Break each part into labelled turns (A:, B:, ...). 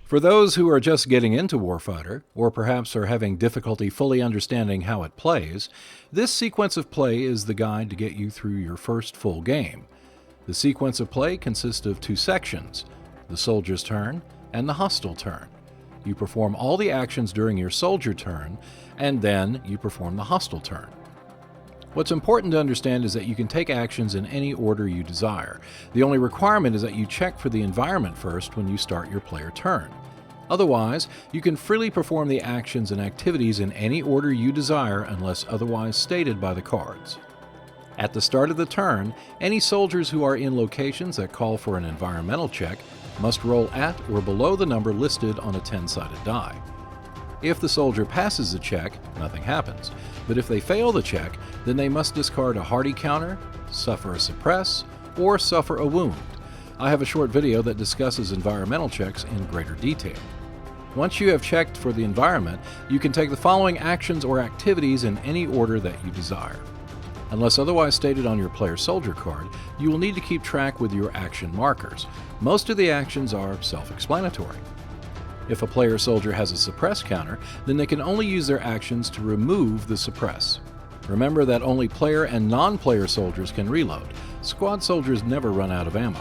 A: For those who are just getting into Warfighter, or perhaps are having difficulty fully understanding how it plays, this sequence of play is the guide to get you through your first full game. The sequence of play consists of two sections, the soldier's turn and the hostile turn. You perform all the actions during your soldier turn, and then you perform the hostile turn. What's important to understand is that you can take actions in any order you desire. The only requirement is that you check for the environment first when you start your player turn. Otherwise, you can freely perform the actions and activities in any order you desire unless otherwise stated by the cards. At the start of the turn, any soldiers who are in locations that call for an environmental check must roll at or below the number listed on a 10-sided die. If the soldier passes the check, nothing happens, but if they fail the check, then they must discard a hardy counter, suffer a suppress, or suffer a wound. I have a short video that discusses environmental checks in greater detail. Once you have checked for the environment, you can take the following actions or activities in any order that you desire. Unless otherwise stated on your player soldier card, you will need to keep track with your action markers. Most of the actions are self-explanatory. If a player soldier has a suppress counter, then they can only use their actions to remove the suppress. Remember that only player and non-player soldiers can reload. Squad soldiers never run out of ammo.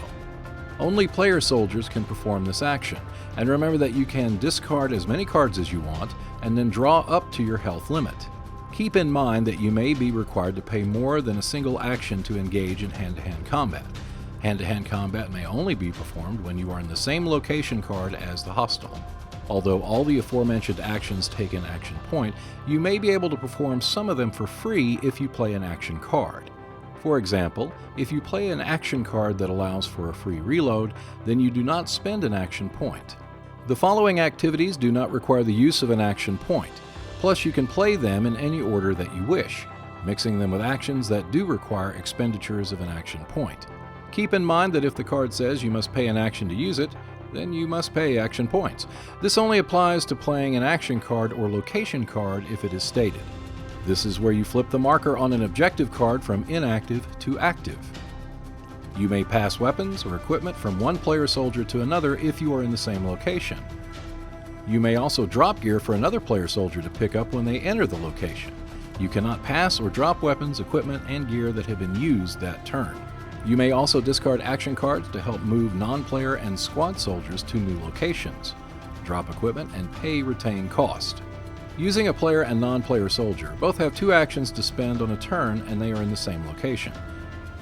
A: Only player soldiers can perform this action, and remember that you can discard as many cards as you want and then draw up to your health limit. Keep in mind that you may be required to pay more than a single action to engage in hand-to-hand combat. Hand-to-hand combat may only be performed when you are in the same location card as the hostile. Although all the aforementioned actions take an action point, you may be able to perform some of them for free if you play an action card. For example, if you play an action card that allows for a free reload, then you do not spend an action point. The following activities do not require the use of an action point. Plus, you can play them in any order that you wish, mixing them with actions that do require expenditures of an action point. Keep in mind that if the card says you must pay an action to use it, then you must pay action points. This only applies to playing an action card or location card if it is stated. This is where you flip the marker on an objective card from inactive to active. You may pass weapons or equipment from one player soldier to another if you are in the same location. You may also drop gear for another player soldier to pick up when they enter the location. You cannot pass or drop weapons, equipment, and gear that have been used that turn. You may also discard action cards to help move non-player and squad soldiers to new locations, drop equipment, and pay retain cost. Using a player and non-player soldier, both have two actions to spend on a turn and they are in the same location.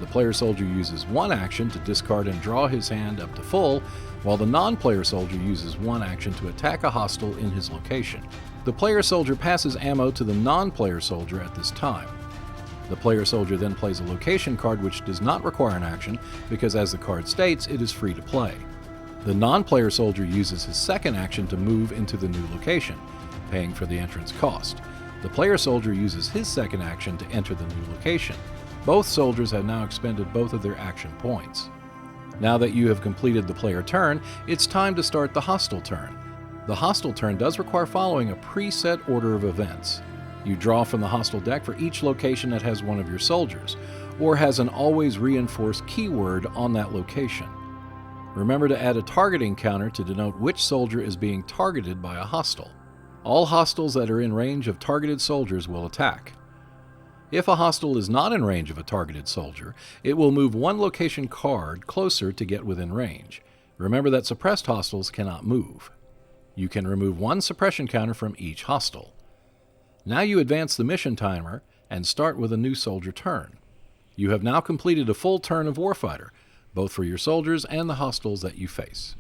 A: The player soldier uses one action to discard and draw his hand up to full, while the non-player soldier uses one action to attack a hostile in his location. The player soldier passes ammo to the non-player soldier at this time. The player soldier then plays a location card which does not require an action because, as the card states, it is free to play. The non-player soldier uses his second action to move into the new location, paying for the entrance cost. The player soldier uses his second action to enter the new location. Both soldiers have now expended both of their action points. Now that you have completed the player turn, it's time to start the hostile turn. The hostile turn does require following a preset order of events. You draw from the hostile deck for each location that has one of your soldiers, or has an always reinforced keyword on that location. Remember to add a targeting counter to denote which soldier is being targeted by a hostile. All hostiles that are in range of targeted soldiers will attack. If a hostile is not in range of a targeted soldier, it will move one location card closer to get within range. Remember that suppressed hostiles cannot move. You can remove one suppression counter from each hostile. Now you advance the mission timer and start with a new soldier turn. You have now completed a full turn of Warfighter, both for your soldiers and the hostiles that you face.